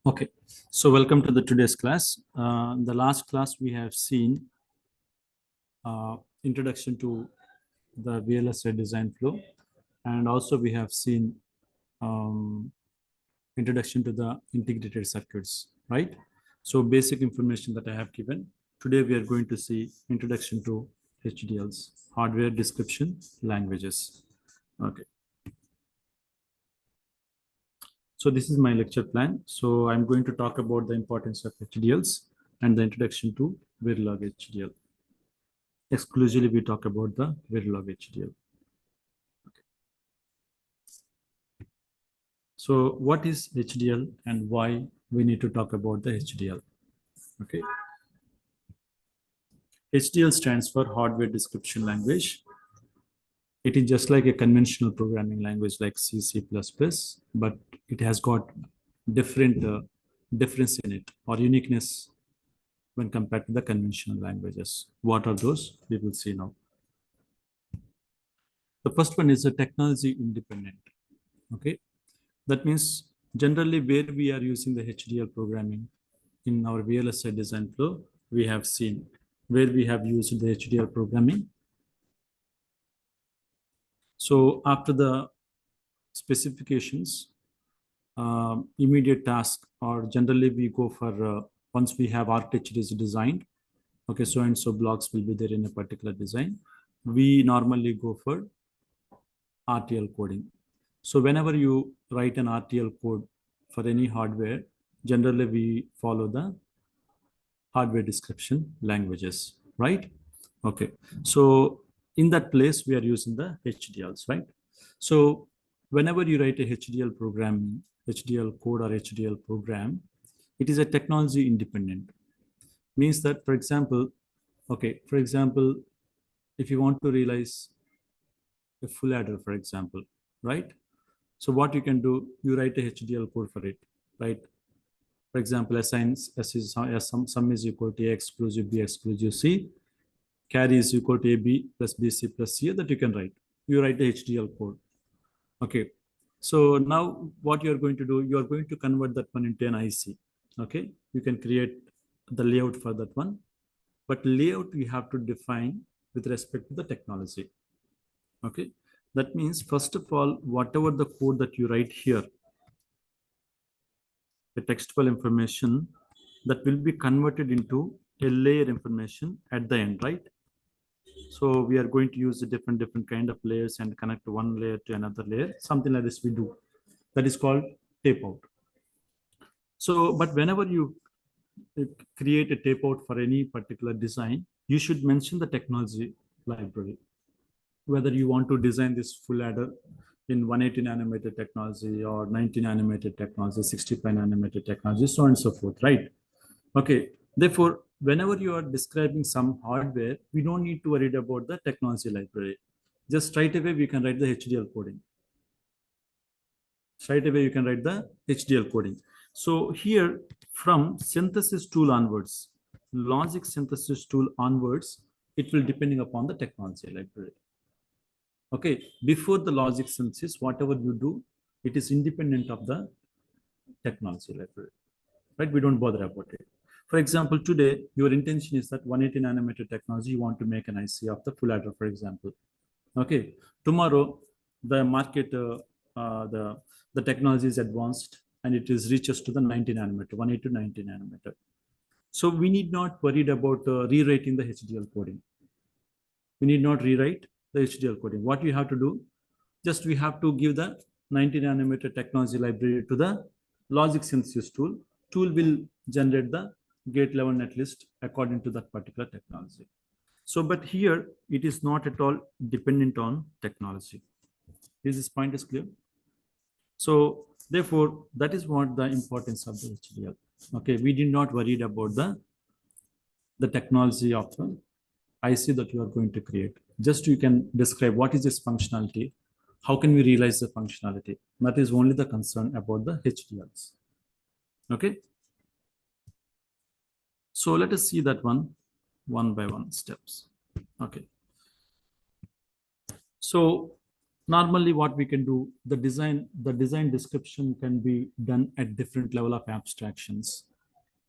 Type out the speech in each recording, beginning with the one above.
Okay, so welcome to the today's class. The last class we have seen introduction to the VLSI design flow, and also we have seen um, introduction to the integrated circuits, right? So basic information that I have given. Today we are going to see introduction to HDLs, hardware description languages. Okay. So this is my lecture plan. So I'm going to talk about the importance of HDLs and the introduction to Verilog HDL. Exclusively, we talk about the Verilog HDL. So what is HDL and why we need to talk about the HDL? Okay. HDL stands for Hardware Description Language. It is just like a conventional programming language like C, C++, but it has got different difference in it or uniqueness when compared to the conventional languages. What are those? We will see now. The first one is a technology independent. Okay. That means generally where we are using the HDL programming in our VLSI design flow, we have seen where we have used the HDL programming. So after the specifications, immediate task, or generally we go for once we have architecture is designed, okay, so and so blocks will be there in a particular design. We normally go for RTL coding. So whenever you write an RTL code for any hardware, generally we follow the hardware description languages, right? Okay, so in that place we are using the HDLs, right? So whenever you write a HDL program, HDL code or HDL program, it is a technology independent. Means that, for example, okay, for example, if you want to realize a full adder, for example, right? So what you can do, you write a HDL code for it, right? For example, assigns S is sum is equal to A exclusive B exclusive C, carry is equal to AB plus BC plus C that you can write. You write the HDL code. Okay. So now what you're going to do, you're going to convert that one into an IC. Okay. You can create the layout for that one. But layout you have to define with respect to the technology. Okay. That means, first of all, whatever the code that you write here, the textual information that will be converted into a layer information at the end, right? So we are going to use the different kind of layers and connect one layer to another layer, something like this we do. That is called tape out. So, but whenever you create a tape out for any particular design, you should mention the technology library. Whether you want to design this full adder in 180 nanometer technology or 90 nanometer technology, 65 nanometer technology, so on and so forth, right? Okay. Therefore, whenever you are describing some hardware, we don't need to worry about the technology library. Just straight away, we can write the HDL coding. Straight away, you can write the HDL coding. So here, from synthesis tool onwards, logic synthesis tool onwards, it will depending upon the technology library. Okay, before the logic synthesis, whatever you do, it is independent of the technology library, right? We don't bother about it. For example, today, your intention is that 180 nanometer technology, you want to make an IC of the full adder, for example. Okay, tomorrow, the market, the technology is advanced and it is reaches to the 90 nanometer, 180 to 90 nanometer. So we need not worried about rewriting the HDL coding. We need not rewrite the HDL coding. What you have to do, just we have to give the 90 nanometer technology library to the logic synthesis tool. Tool will generate the gate level netlist according to that particular technology. So, but here it is not at all dependent on technology. Is this point is clear? So, therefore, that is what the importance of the HDL. Okay, we did not worry about the technology of the IC that you are going to create. Just you can describe what is this functionality, how can we realize the functionality. That is only the concern about the HDLs. Okay. So let us see that one by one steps. Okay. So Normally what we can do, the design description can be done at different level of abstractions.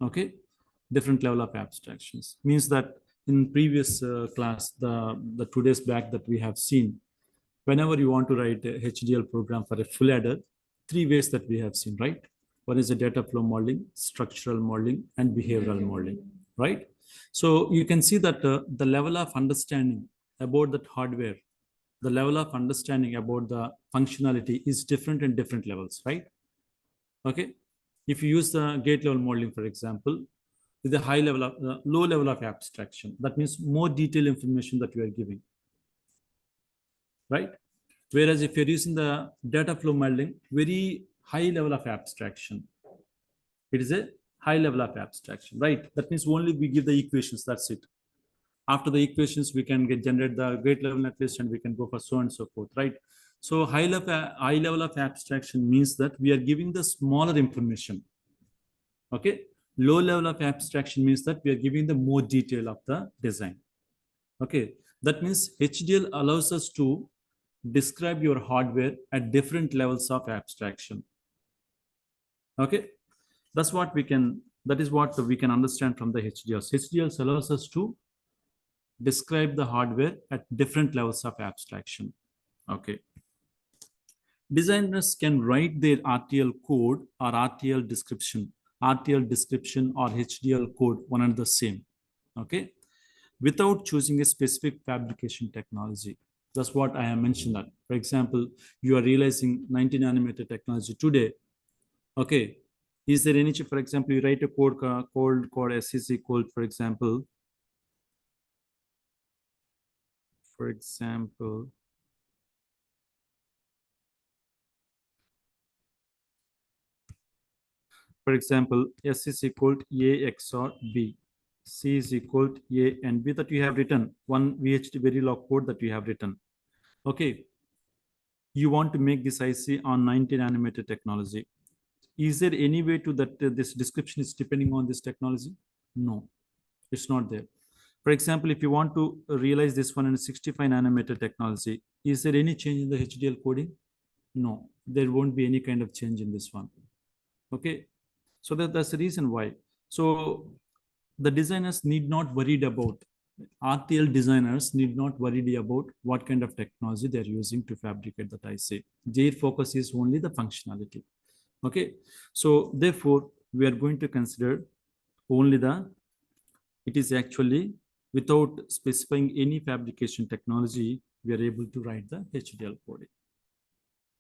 Okay, different level of abstractions means that in previous class, the 2 days back that we have seen, whenever you want to write a HDL program for a full adder, three ways that we have seen, right? One is the data flow modeling, structural modeling, and behavioral modeling, right? So you can see that the level of understanding about that hardware, the level of understanding about the functionality is different in different levels, right? Okay. If you use the gate level modeling, for example, with a high level of low level of abstraction, that means more detailed information that you are giving, right? Whereas if you're using the data flow modeling, very high level of abstraction. It is a high level of abstraction, right? That means only we give the equations, that's it. After the equations, we can generate the gate level netlist and we can go for so on and so forth, right? So high level of abstraction means that we are giving the smaller information. Okay. Low level of abstraction means that we are giving the more detail of the design. Okay. That means HDL allows us to describe your hardware at different levels of abstraction. Okay. That is what we can understand from the HDLs. HDLs allows us to describe the hardware at different levels of abstraction. Okay. Designers can write their RTL code or RTL description or HDL code one and the same. Okay. Without choosing a specific fabrication technology. That's what I have mentioned that. For example, you are realizing 90 nanometer technology today. Okay. Is there any, for example, you write a code called SEC code, for example. For example, S is equal to A XOR B. C is equal to A and B that you have written. One VHD Verilog code that you have written. Okay. You want to make this IC on 90 nanometer technology. Is there any way to that this description is depending on this technology? No, it's not there. For example, if you want to realize this one in 65 nanometer technology, is there any change in the HDL coding? No, there won't be any kind of change in this one. Okay, so that's the reason why. So the designers need not worried about, RTL designers need not worried about what kind of technology they're using to fabricate that IC. Their focus is only the functionality. Okay, so therefore we are going to consider only it is actually without specifying any fabrication technology, we are able to write the HDL coding.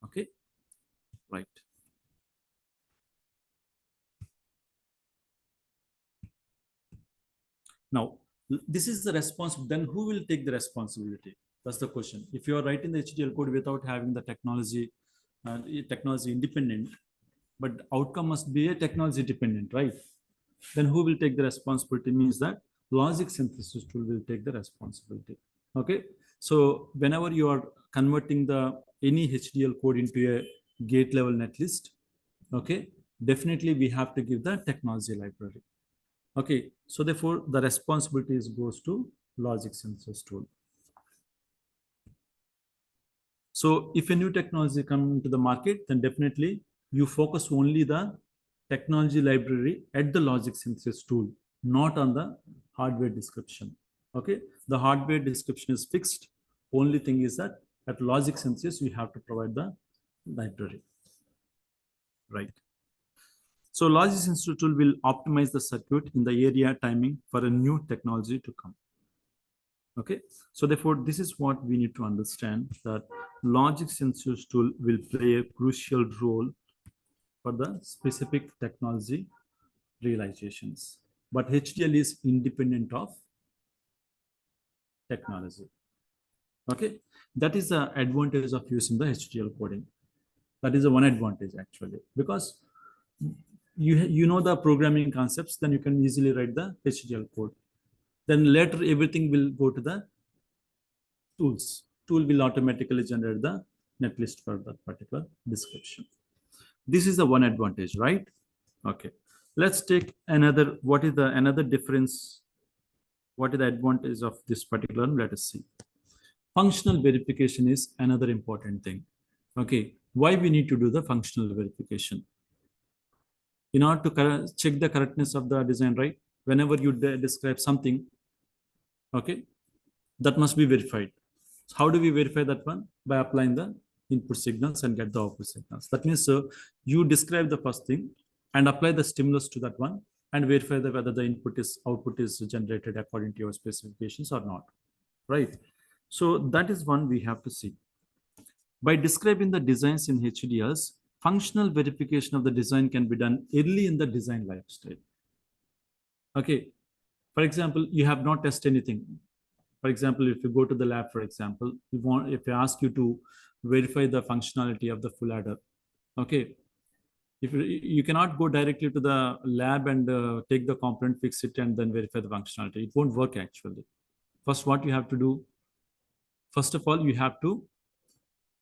Okay, right. Now, this is the response. Then who will take the responsibility? That's the question. If you are writing the HDL code without having the technology, technology independent, but outcome must be a technology dependent, right? Then who will take the responsibility means that logic synthesis tool will take the responsibility. Okay. So whenever you are converting the any HDL code into a gate level netlist, okay, definitely we have to give the technology library. Okay, so therefore the responsibilities goes to logic synthesis tool. So if a new technology come into the market, then definitely you focus only the technology library at the logic synthesis tool, not on the hardware description. Okay, the hardware description is fixed. Only thing is that at logic synthesis, we have to provide the library, right? So logic synthesis tool will optimize the circuit in the area timing for a new technology to come. Okay, so therefore this is what we need to understand, that logic synthesis tool will play a crucial role for the specific technology realizations, but HDL is independent of technology. Okay, that is the advantage of using the HDL coding. That is the one advantage actually, because you know the programming concepts, then you can easily write the HDL code. Then later everything will go to the tools. Tool will automatically generate the netlist for that particular description. This is the one advantage, right? Okay. Let's take another. What is the another difference? What is the advantage of this particular? Let us see. Functional verification is another important thing. Okay, why we need to do the functional verification? In order to check the correctness of the design, right? Whenever you describe something, okay, that must be verified. So how do we verify that one? By applying the input signals and get the output signals. That means you describe the first thing and apply the stimulus to that one and verify whether the output is generated according to your specifications or not, right? So that is one we have to see. By describing the designs in HDLs, functional verification of the design can be done early in the design lifestyle. Okay, for example, you have not tested anything. For example, if you go to the lab, for example, if I ask you to verify the functionality of the full adder, okay, if you cannot go directly to the lab and take the component, fix it, and then verify the functionality. It won't work actually. First, what you have to do, first of all, you have to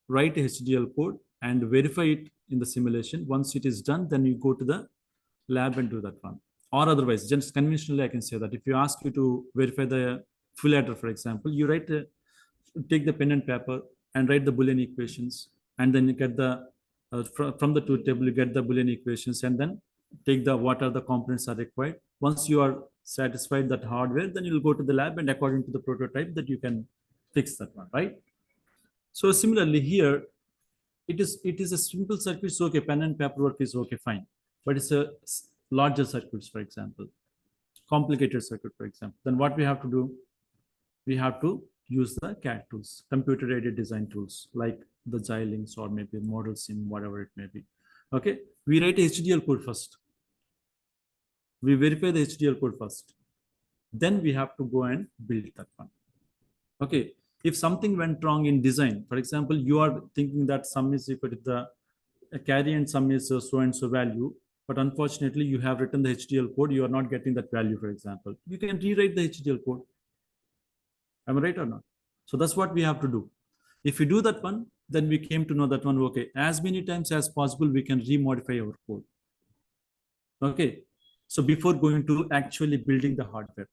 write HDL code and verify it in the simulation. Once it is done, then you go to the lab and do that one. Or otherwise, just conventionally, I can say that if you ask you to verify the full adder, for example, you take the pen and paper and write the Boolean equations, and then you get the from the truth table, you get the Boolean equations, and then take the what are the components are required. Once you are satisfied that hardware, then you'll go to the lab and according to the prototype that you can fix that one, right? So similarly here, it is a simple circuit, so okay, pen and paper work is okay, fine. But it's a larger circuits, for example, complicated circuit, for example. Then what we have to do? We have to use the CAD tools, computer-aided design tools like the Xilinx or maybe Model Sim, whatever it may be. Okay, we write HDL code first. We verify the HDL code first. Then we have to go and build that one. Okay, if something went wrong in design, for example, you are thinking that sum is equal to the carry and sum is so and so value, but unfortunately you have written the HDL code, you are not getting that value, for example. You can rewrite the HDL code. Am I right or not? So that's what we have to do. If we do that one, then we came to know that one, okay, as many times as possible, we can remodify our code. Okay, so before going to actually building the hardware.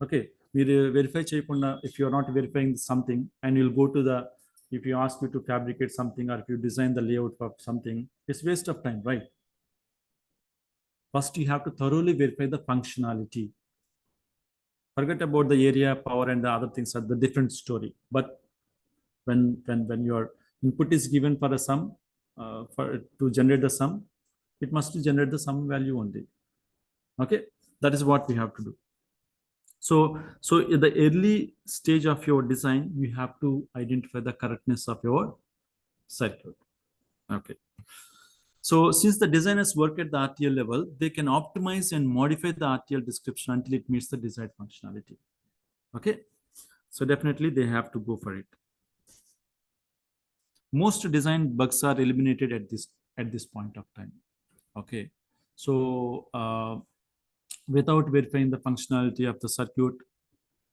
Okay, verify cheyakunda, if you are not verifying something and you'll go to the, if you ask you to fabricate something or if you design the layout of something, it's waste of time, right? First, you have to thoroughly verify the functionality. Forget about the area, power, and the other things are the different story. But when your input is given for a sum, for to generate the sum, it must generate the sum value only. Okay, that is what we have to do. So in the early stage of your design, you have to identify the correctness of your circuit. Okay. So since the designers work at the RTL level, they can optimize and modify the RTL description until it meets the desired functionality. Okay. So definitely they have to go for it. Most design bugs are eliminated at this point of time. Okay. So without verifying the functionality of the circuit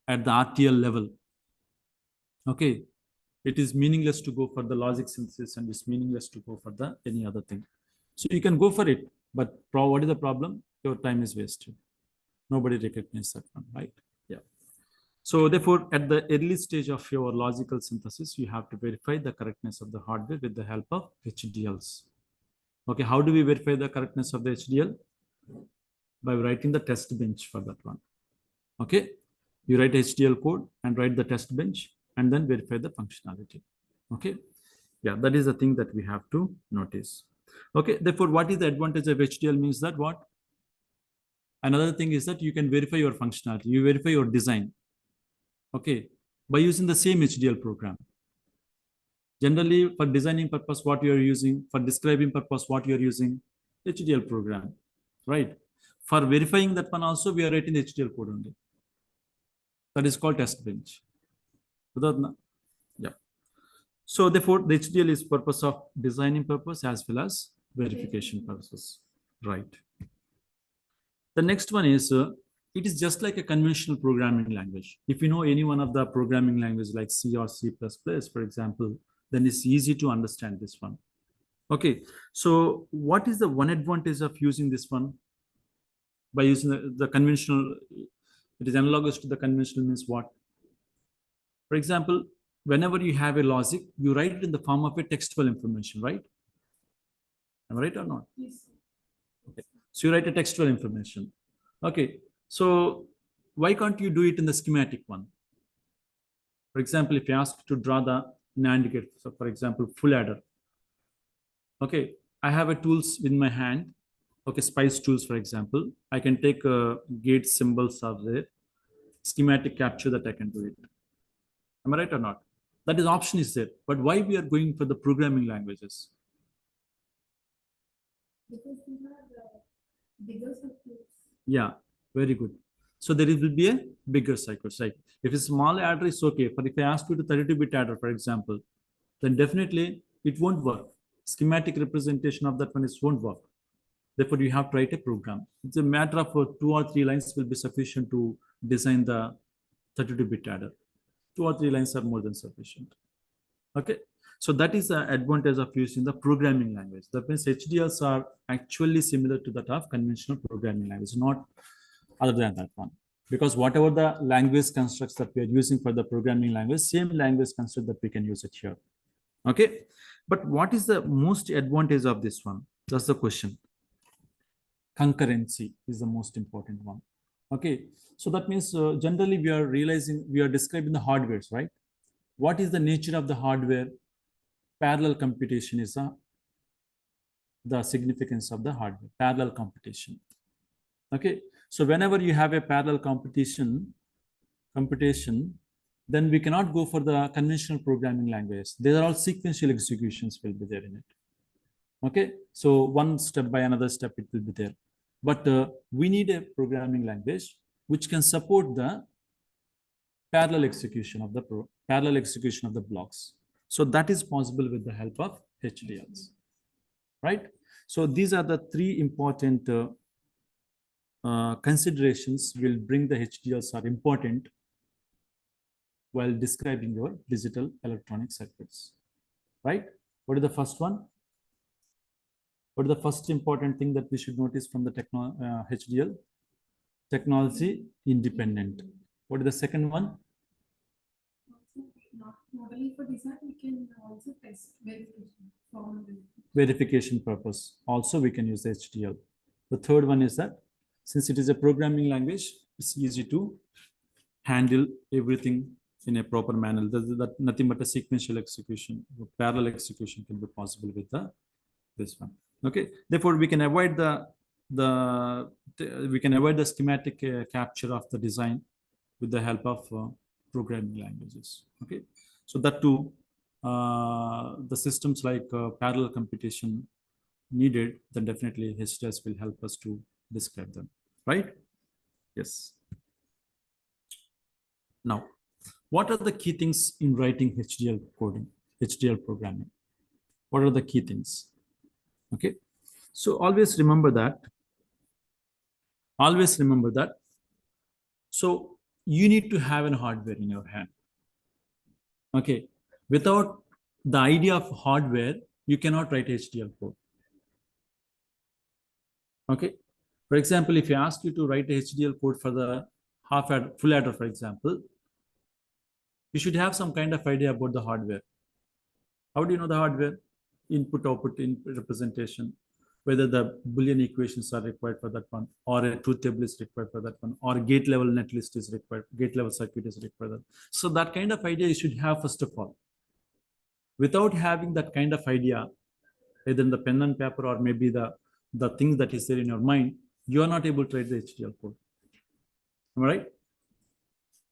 at the RTL level, okay, it is meaningless to go for the logic synthesis and it's meaningless to go for the any other thing. So you can go for it, but what is the problem? Your time is wasted. Nobody recognizes that one, right? Yeah. So therefore, at the early stage of your logical synthesis, you have to verify the correctness of the hardware with the help of HDLs. Okay, how do we verify the correctness of the HDL? By writing the test bench for that one. Okay, you write HDL code and write the test bench and then verify the functionality. Okay, yeah, that is the thing that we have to notice. Okay, therefore, what is the advantage of HDL means that what? Another thing is that you can verify your functionality, you verify your design, okay, by using the same HDL program. Generally, for designing purpose, what you are using, for describing purpose, what you are using, HDL program, right? For verifying that one also, we are writing the HDL code only. That is called test bench. Yeah. So therefore, the HDL is purpose of designing purpose as well as verification purposes, right? The next one is, it is just like a conventional programming language. If you know any one of the programming language like C or C++, for example, then it's easy to understand this one. Okay, so what is the one advantage of using this one? By using the conventional, it is analogous to the conventional means what? For example, whenever you have a logic, you write it in the form of a textual information, right? Am I right or not? Yes. Okay. So you write a textual information. Okay. So why can't you do it in the schematic one? For example, if you ask to draw the NAND gate, so for example, full adder. Okay, I have a tools in my hand. Okay, spice tools, for example. I can take gate symbols of the schematic capture that I can do it. Am I right or not? That is option is there. But why we are going for the programming languages? Because these are the bigger circuits. Yeah, very good. So there will be a bigger cycle, right? If it's small adder, it's okay. But if I ask you to 32-bit adder, for example, then definitely it won't work. Schematic representation of that one is won't work. Therefore, you have to write a program. It's a matter of 2 or 3 lines will be sufficient to design the 32-bit adder. 2 or 3 lines are more than sufficient. Okay. So that is the advantage of using the programming language. That means HDLs are actually similar to that of conventional programming language, not other than that one. Because whatever the language constructs that we are using for the programming language, same language construct that we can use it here. Okay. But what is the most advantage of this one? That's the question. Concurrency is the most important one. Okay. So that means generally we are realizing, we are describing the hardwares, right? What is the nature of the hardware? Parallel computation is the significance of the hardware, parallel computation. Okay. So whenever you have a parallel computation, then we cannot go for the conventional programming language. These are all sequential executions will be there in it. Okay. So one step by another step, it will be there. But we need a programming language which can support the parallel execution of the blocks. So that is possible with the help of HDLs, right? So these are the three important considerations will bring the HDLs are important while describing your digital electronic circuits, right? What is the first one? What is the first important thing that we should notice from the HDL? Technology independent. What is the second one? Not only for design, we can also test verification. Verification purpose. Also, we can use the HDL. The third one is that since it is a programming language, it's easy to handle everything in a proper manner. That nothing but a sequential execution, parallel execution can be possible with this one. Okay. Therefore, we can avoid the schematic capture of the design with the help of programming languages. Okay. So that too, the systems like parallel computation needed, then definitely HDLs will help us to describe them, right? Yes. Now, what are the key things in writing HDL coding, HDL programming? What are the key things? Okay. So always remember that. So you need to have an hardware in your hand. Okay. Without the idea of hardware, you cannot write HDL code. Okay. For example, if I ask you to write a HDL code for the full adder, for example, you should have some kind of idea about the hardware. How do you know the hardware? Input, output, representation, whether the Boolean equations are required for that one, or a truth table is required for that one, or gate level netlist is required, gate level circuit is required. So that kind of idea you should have first of all. Without having that kind of idea, either in the pen and paper or maybe the thing that is there in your mind, you are not able to write the HDL code. All right.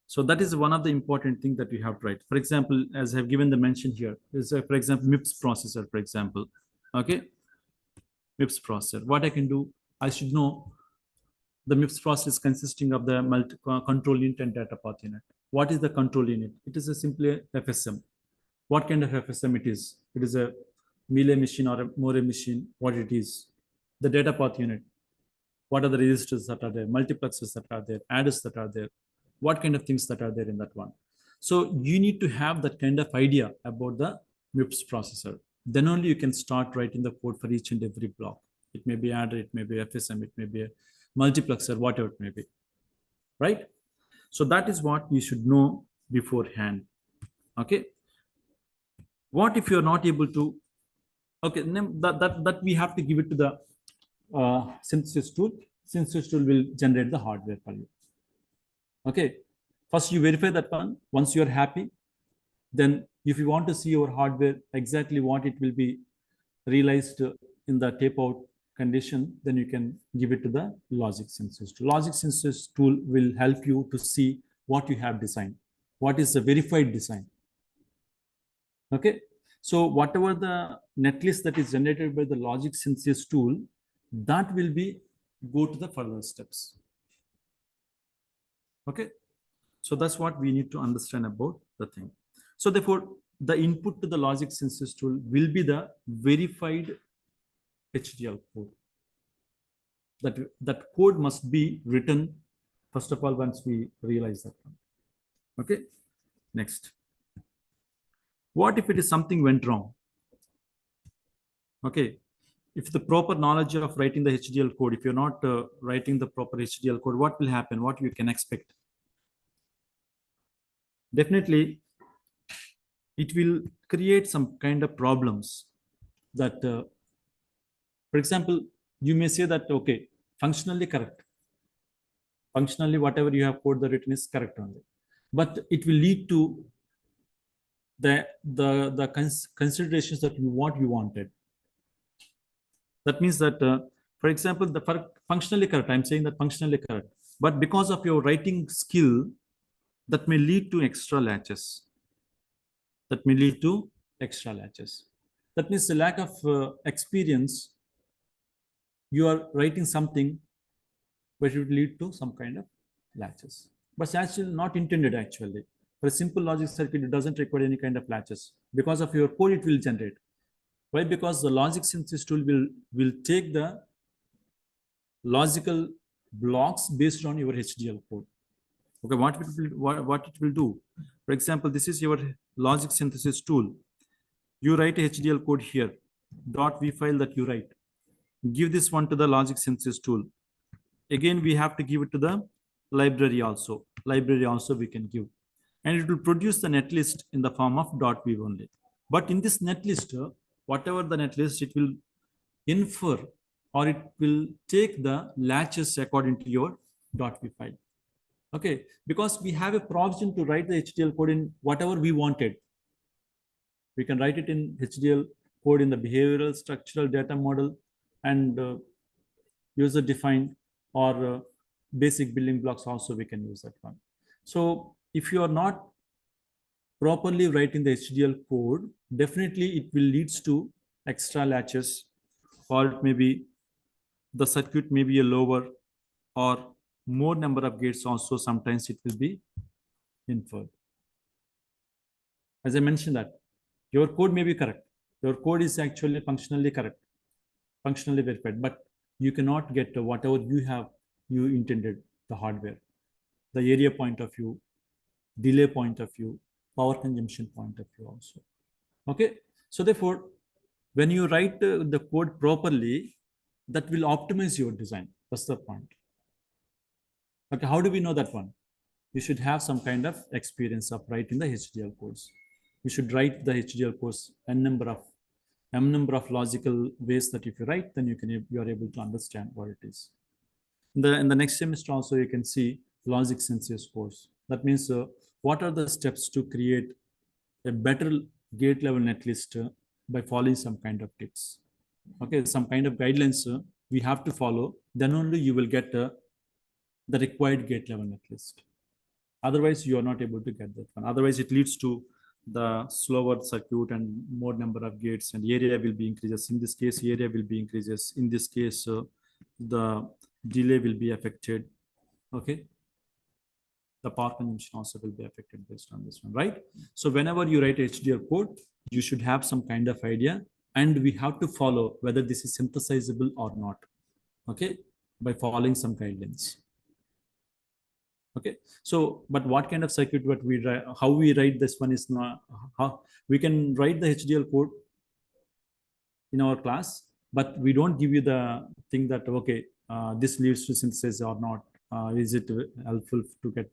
So that is one of the important things that you have to write. For example, as I've given the mention here, is for example, MIPS processor, for example. Okay. MIPS processor. What I can do, I should know the MIPS processor is consisting of the control unit and data path unit. What is the control unit? It is a simply FSM. What kind of FSM it is? It is a Mealy machine or a More machine, what it is. The data path unit. What are the registers that are there? Multiplexers that are there? Adders that are there? What kind of things that are there in that one? So you need to have that kind of idea about the MIPS processor. Then only you can start writing the code for each and every block. It may be adder, it may be FSM, it may be a multiplexer, whatever it may be, right? So that is what you should know beforehand. Okay. What if you're not able to, okay, that we have to give it to the synthesis tool. Synthesis tool will generate the hardware for you. Okay. First you verify that one. Once you're happy, then if you want to see your hardware exactly what it will be realized in the tape out condition, then you can give it to the logic synthesis tool. Logic synthesis tool will help you to see what you have designed, what is the verified design. Okay, so whatever the netlist that is generated by the logic synthesis tool, that will be go to the further steps. Okay, so that's what we need to understand about the thing. So therefore, the input to the logic synthesis tool will be the verified HDL code. That code must be written first of all once we realize that one. Okay, next. What if it is something went wrong? Okay, if the proper knowledge of writing the HDL code, if you're not writing the proper HDL code, what will happen? What you can expect? Definitely, it will create some kind of problems that, for example, you may say that, okay, functionally correct. Functionally, whatever you have code the written is correct only. But it will lead to the considerations that what you wanted. That means that, for example, the functionally correct, I'm saying that functionally correct, but because of your writing skill, that may lead to extra latches. That may lead to extra latches. That means the lack of experience, you are writing something, but it will lead to some kind of latches. But it's actually not intended actually. For a simple logic circuit, it doesn't require any kind of latches. Because of your code, it will generate. Why? Because the logic synthesis tool will take the logical blocks based on your HDL code. Okay, what it will do? For example, this is your logic synthesis tool. You write a HDL code here, .v file that you write. Give this one to the logic synthesis tool. Again, we have to give it to the library also. Library also we can give. And it will produce the netlist in the form of .v only. But in this netlist, whatever the netlist, it will infer or it will take the latches according to your .v file. Okay, because we have a provision to write the HDL code in whatever we wanted. We can write it in HDL code in the behavioral structural data model and user defined or basic building blocks also we can use that one. So if you are not properly writing the HDL code, definitely it will leads to extra latches, or it may be the circuit may be a lower or more number of gates also sometimes it will be inferred. As I mentioned that your code may be correct. Your code is actually functionally correct, functionally verified, but you cannot get whatever you intended, the hardware, the area point of view, delay point of view, power consumption point of view also. Okay, so therefore, when you write the code properly, that will optimize your design. That's the point. Okay, how do we know that one? You should have some kind of experience of writing the HDL codes. You should write the HDL codes n number of logical ways that if you write, then you are able to understand what it is. In the next semester also you can see logic synthesis course. That means what are the steps to create a better gate level netlist by following some kind of tips. Okay, some kind of guidelines we have to follow. Then only you will get the required gate level netlist. Otherwise, you are not able to get that one. Otherwise, it leads to the slower circuit and more number of gates, and area will be increases. In this case, area will be increases. In this case, the delay will be affected. Okay, the power consumption also will be affected based on this one, right? So whenever you write HDL code, you should have some kind of idea, and we have to follow whether this is synthesizable or not. Okay, by following some guidelines. Okay, so but what kind of circuit what we write, how we write this one is not how we can write the HDL code in our class, but we don't give you the thing that okay, this leads to synthesis or not. Is it helpful to get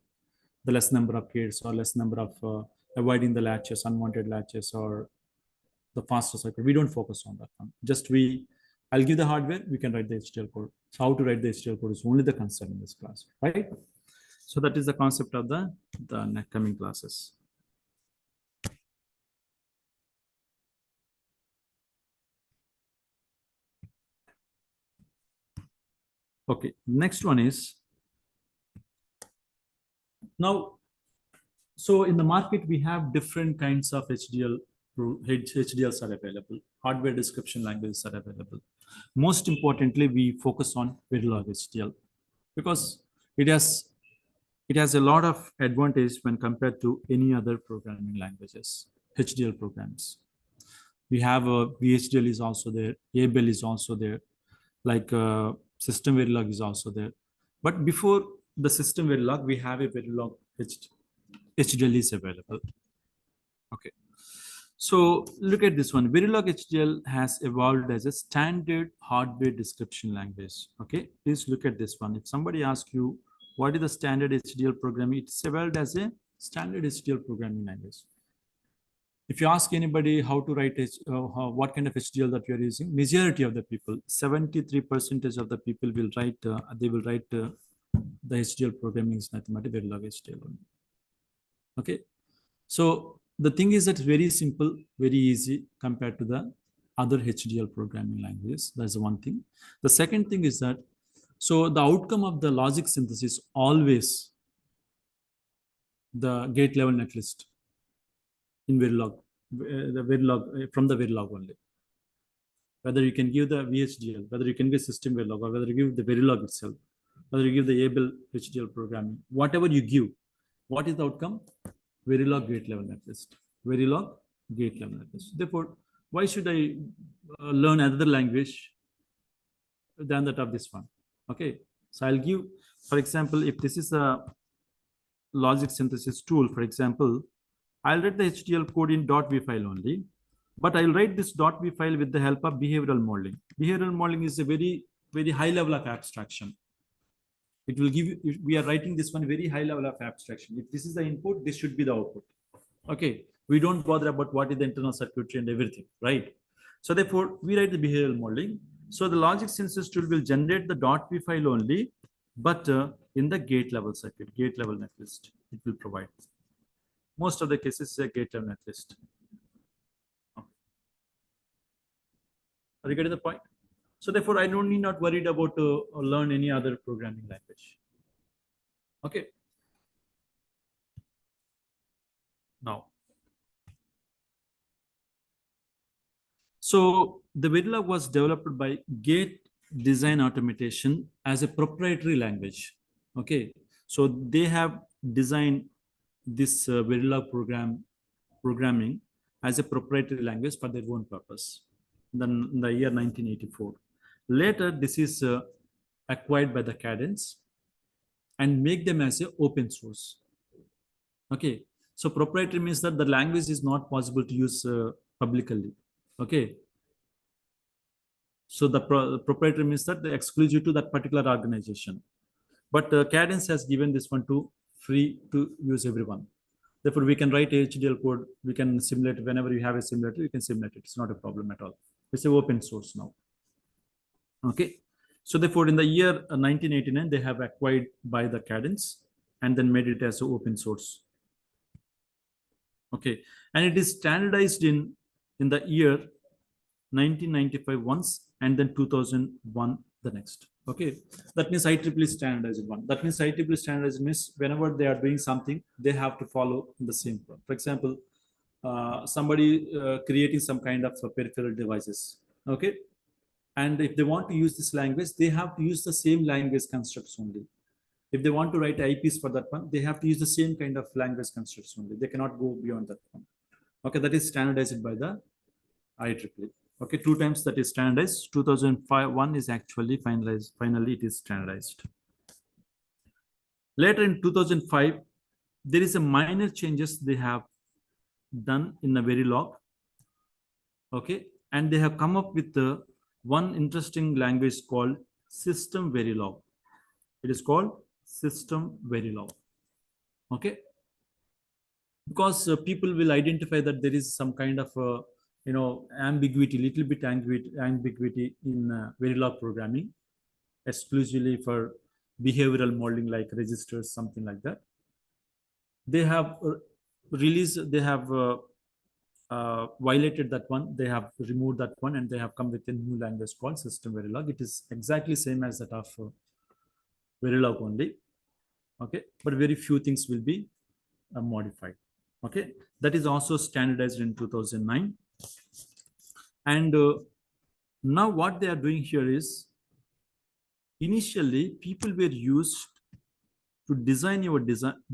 the less number of gates or less number of avoiding the latches, unwanted latches, or the faster cycle. We don't focus on that one. Just I'll give the hardware, we can write the HDL code. So how to write the HDL code is only the concern in this class, right? So that is the concept of the coming classes. Okay, next one is now. So in the market, we have different kinds of HDLs are available. Hardware description languages are available. Most importantly, we focus on Verilog HDL because it has a lot of advantage when compared to any other programming languages, HDL programs. We have a VHDL is also there, ABEL is also there, like system Verilog is also there. But before the system Verilog, we have a Verilog HDL is available. Okay. So look at this one. Verilog HDL has evolved as a standard hardware description language. Okay. Please look at this one. If somebody asks you, what is the standard HDL programming? It's evolved as a standard HDL programming language. If you ask anybody how to write what kind of HDL that you're using, majority of the people, 73% of the people will write, the HDL programming is nothing but Verilog HDL only. Okay. So the thing is that very simple, very easy compared to the other HDL programming languages. That's one thing. The second thing is that, so the outcome of the logic synthesis always the gate level netlist in Verilog, from the Verilog only. Whether you can give the VHDL, whether you can give system Verilog, or whether you give the Verilog itself, whether you give the ABEL HDL programming, whatever you give, what is the outcome? Verilog gate level netlist. Verilog gate level netlist. Therefore, why should I learn another language than that of this one? Okay. So I'll give, for example, if this is a logic synthesis tool, for example, I'll write the HDL code in .v file only, but I'll write this .v file with the help of behavioral modeling. Behavioral modeling is a very, very high level of abstraction. It will give you, we are writing this one very high level of abstraction. If this is the input, this should be the output. Okay. We don't bother about what is the internal circuitry and everything, right? So therefore, we write the behavioral modeling. So the logic synthesis tool will generate the .v file only, but in the gate level circuit, gate level netlist, it will provide. Most of the cases is a gate level netlist. Are you getting the point? So therefore, I don't need not worried about learn any other programming language. Okay. Now, so the Verilog was developed by Gate Design Automation as a proprietary language. Okay. So they have designed this Verilog programming as a proprietary language for their own purpose. Then in the year 1984. Later, this is acquired by the Cadence and make them as an open source. Okay. So proprietary means that the language is not possible to use publicly. Okay. So the proprietary means that they're exclusive to that particular organization. But Cadence has given this one to free to use everyone. Therefore, we can write HDL code. We can simulate whenever you have a simulator, you can simulate it. It's not a problem at all. It's an open source now. Okay. So therefore, in the year 1989, they have acquired by the Cadence and then made it as an open source. Okay. And it is standardized in the year 1995 once and then 2001 the next. Okay. That means IEEE standardized one. That means IEEE standardized means whenever they are doing something, they have to follow the same. For example, somebody creating some kind of peripheral devices. Okay. And if they want to use this language, they have to use the same language constructs only. If they want to write IPs for that one, they have to use the same kind of language constructs only. They cannot go beyond that one. Okay, that is standardized by the IEEE. Okay, 2 times that is standardized. 2005 one is actually finalized. Finally, it is standardized. Later in 2005, there is a minor changes they have done in the Verilog. Okay, and they have come up with the one interesting language called System Verilog. It is called System Verilog. Okay. because people will identify that there is some kind of ambiguity, little bit ambiguity in Verilog programming, exclusively for behavioral modeling like registers, something like that. They have released, they have violated that one. They have removed that one, and they have come with a new language called System Verilog. It is exactly same as that of Verilog only. Okay, but very few things will be modified. Okay, that is also standardized in 2009. And now what they are doing here is, initially people were used to design your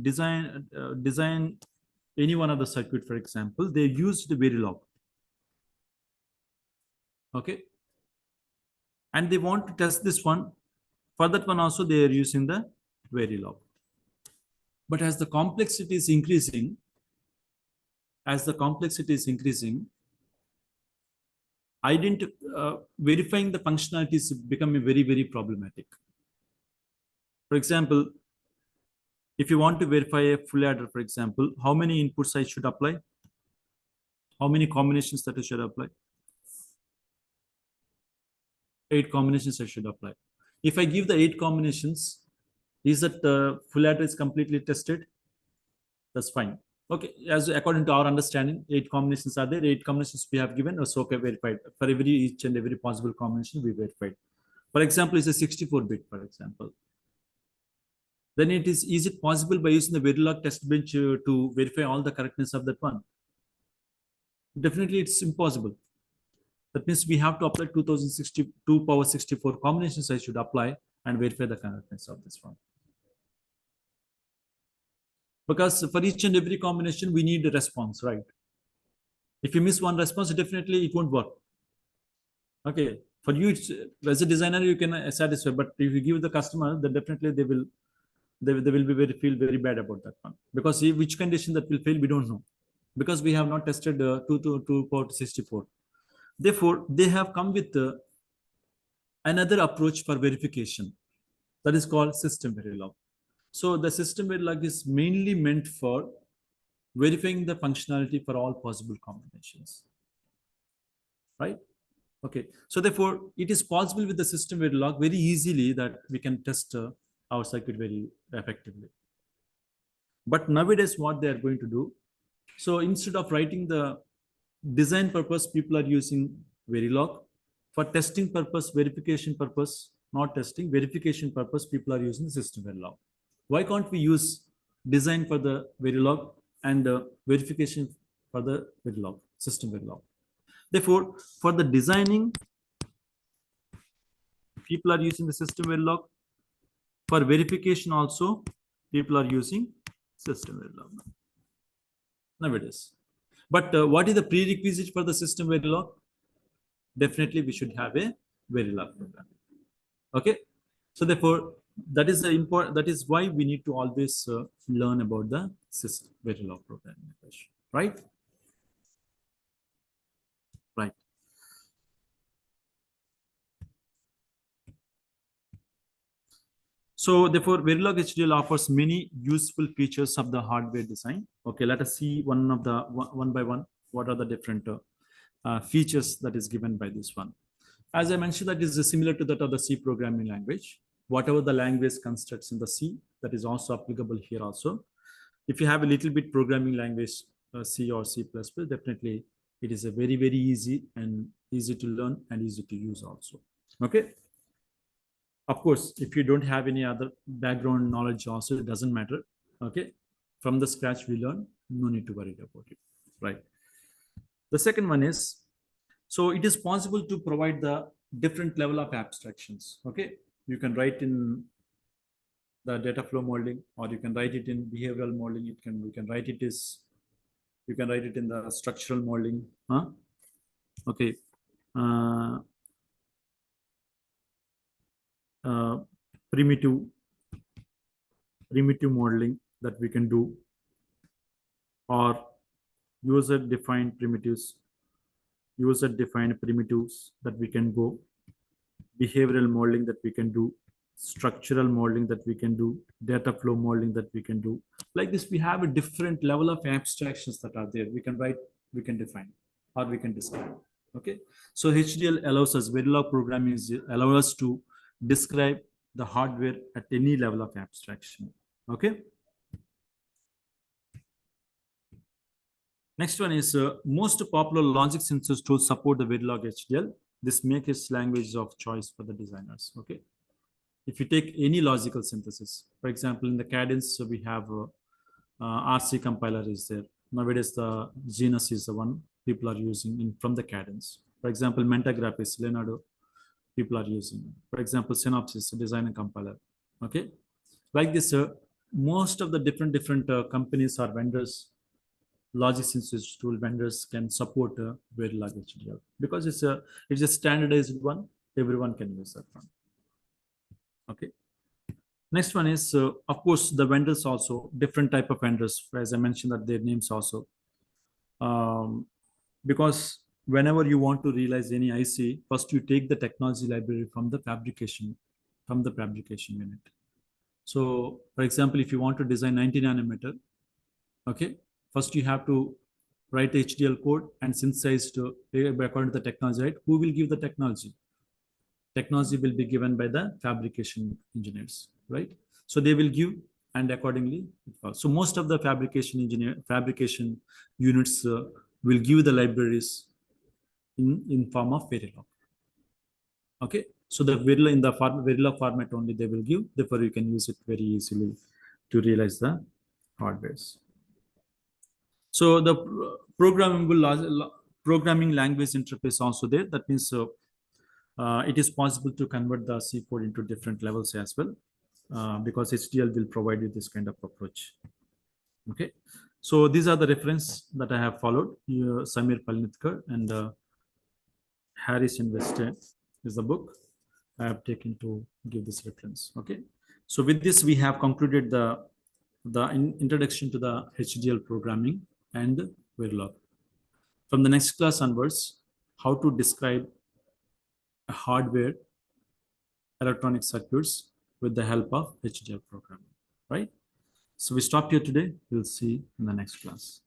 design any one of the circuit. For example, they used the Verilog. Okay, and they want to test this one. For that one also they are using the Verilog. But as the complexity is increasing, verifying the functionality is becoming very, very problematic. For example, if you want to verify a full adder, for example, how many inputs I should apply? How many combinations that I should apply? 8 combinations I should apply. If I give the 8 combinations, is that the full adder is completely tested? That's fine. Okay, as according to our understanding, 8 combinations are there. 8 combinations we have given, so okay, verified. For each and every possible combination, we verified. For example, it's a 64-bit, for example. Then is it possible by using the Verilog test bench to verify all the correctness of that one? Definitely, it's impossible. That means we have to apply 2062 power 64 combinations I should apply and verify the correctness of this one. Because for each and every combination, we need a response, right? If you miss one response, definitely it won't work. Okay, for you, as a designer, you can satisfy, but if you give the customer, then definitely they will be feel very bad about that one, because which condition that will fail, we don't know, because we have not tested 2 power 64. Therefore, they have come with another approach for verification, that is called System Verilog. So the System Verilog is mainly meant for verifying the functionality for all possible combinations, right? Okay, so therefore it is possible with the System Verilog very easily that we can test our circuit very effectively. But nowadays what they are going to do, so instead of writing the design purpose, people are using Verilog. For testing purpose, verification purpose, not testing, verification purpose, people are using the System Verilog. Why can't we use design for the Verilog and verification for the Verilog, System Verilog? Therefore, for the designing, people are using the System Verilog. For verification also, people are using System Verilog nowadays. But what is the prerequisite for the System Verilog? Definitely, we should have a Verilog program. Okay, so therefore, that is the important. That is why we need to always learn about the System Verilog programming, right? Right. So therefore, Verilog HDL offers many useful features of the hardware design. Okay, let us see one by one. What are the different features that is given by this one? As I mentioned, that is similar to that of the C programming language. Whatever the language constructs in the C, that is also applicable here also. If you have a little bit programming language, C or C++, definitely it is a very, very easy to learn and easy to use also. Okay. Of course, if you don't have any other background knowledge also, it doesn't matter. Okay. From the scratch we learn, no need to worry about it, right? The second one is, so it is possible to provide the different level of abstractions. Okay, you can write in the data flow modeling, or you can write it in behavioral modeling. You can write it in the structural modeling. Huh? Okay. Uh, uh, primitive modeling that we can do, or user defined primitives that we can go, behavioral modeling that we can do, structural modeling that we can do, data flow modeling that we can do. Like this, we have a different level of abstractions that are there. We can write, we can define, or we can describe. Okay. So HDL allows us, Verilog programming allows us to describe the hardware at any level of abstraction. Okay. Next one is most popular logic synthesis tools support the Verilog HDL. This makes its language of choice for the designers. Okay. If you take any logical synthesis, for example, in the Cadence, we have RC compiler is there. Nowadays, the Genus is the one people are using from the Cadence. For example, Mentagraph, Leonardo, people are using. For example, Synopsys, design and compiler. Okay, like this, most of the different companies or vendors, logic synthesis tool vendors can support Verilog HDL because it's a standardized one. Everyone can use that one. Okay. Next one is, of course, the vendors also, different type of vendors, as I mentioned that their names also. Because whenever you want to realize any IC, first you take the technology library from the fabrication unit. So, for example, if you want to design 90 nanometer, okay, first you have to write HDL code and synthesize to according to the technology, right? Who will give the technology? Technology will be given by the fabrication engineers, right? So they will give, and accordingly so most of the fabrication units will give the libraries in form of Verilog. Okay, so the Verilog, in the Verilog format only they will give, therefore you can use it very easily to realize the hardwares. So the programming language interface also there. That means it is possible to convert the C code into different levels as well, because HDL will provide you this kind of approach. Okay, so these are the reference that I have followed. Samir Palnitkar and Harris Invested is the book I have taken to give this reference. Okay, so with this we have concluded the introduction to the HDL programming and Verilog. From the next class onwards, how to describe a hardware electronic circuits with the help of HDL programming, right? So we stop here today. We'll see in the next class.